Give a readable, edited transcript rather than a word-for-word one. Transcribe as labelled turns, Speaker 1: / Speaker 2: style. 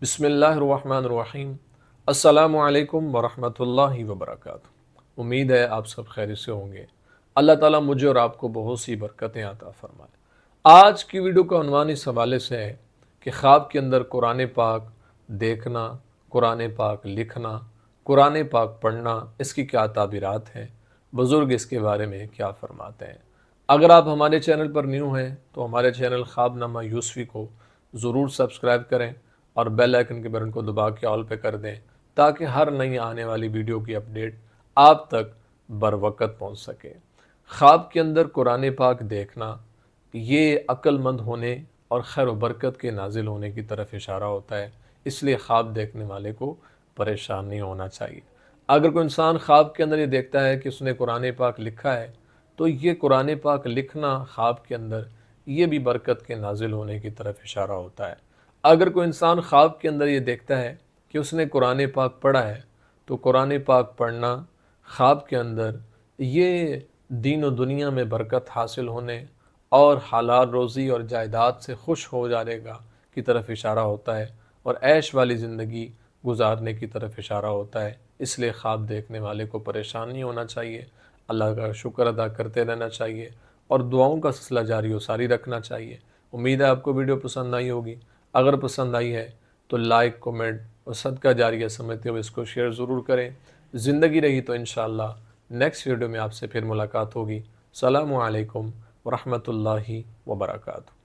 Speaker 1: بسم اللہ الرحمن الرحیم۔ السلام علیکم ورحمۃ اللہ وبرکاتہ۔ امید ہے آپ سب خیر سے ہوں گے۔ اللہ تعالیٰ مجھے اور آپ کو بہت سی برکتیں عطا فرمائے۔ آج کی ویڈیو کا عنوان اس حوالے سے ہے کہ خواب کے اندر قرآن پاک دیکھنا، قرآن پاک لکھنا، قرآن پاک پڑھنا، اس کی کیا تعبیرات ہیں، بزرگ اس کے بارے میں کیا فرماتے ہیں۔ اگر آپ ہمارے چینل پر نیو ہیں تو ہمارے چینل خواب نامہ یوسفی کو ضرور سبسکرائب کریں اور بیل آئیکن کے بٹن کو دبا کے آل پہ کر دیں تاکہ ہر نئی آنے والی ویڈیو کی اپڈیٹ آپ تک بروقت پہنچ سکے۔ خواب کے اندر قرآن پاک دیکھنا یہ عقل مند ہونے اور خیر و برکت کے نازل ہونے کی طرف اشارہ ہوتا ہے، اس لیے خواب دیکھنے والے کو پریشان نہیں ہونا چاہیے۔ اگر کوئی انسان خواب کے اندر یہ دیکھتا ہے کہ اس نے قرآن پاک لکھا ہے تو یہ قرآن پاک لکھنا خواب کے اندر یہ بھی برکت کے نازل ہونے کی طرف اشارہ ہوتا ہے۔ اگر کوئی انسان خواب کے اندر یہ دیکھتا ہے کہ اس نے قرآن پاک پڑھا ہے تو قرآن پاک پڑھنا خواب کے اندر یہ دین و دنیا میں برکت حاصل ہونے اور حلال روزی اور جائیداد سے خوش ہو جانے کا کی طرف اشارہ ہوتا ہے اور عیش والی زندگی گزارنے کی طرف اشارہ ہوتا ہے۔ اس لیے خواب دیکھنے والے کو پریشان نہیں ہونا چاہیے، اللہ کا شکر ادا کرتے رہنا چاہیے اور دعاؤں کا سلسلہ جاری و ساری رکھنا چاہیے۔ امید ہے آپ کو ویڈیو پسند آئی ہوگی۔ اگر پسند آئی ہے تو لائک، کومنٹ اور صدقہ جاریہ سمجھتے ہوئے اس کو شیئر ضرور کریں۔ زندگی رہی تو انشاءاللہ نیکسٹ ویڈیو میں آپ سے پھر ملاقات ہوگی۔ السلام علیکم ورحمۃ اللہ وبرکاتہ۔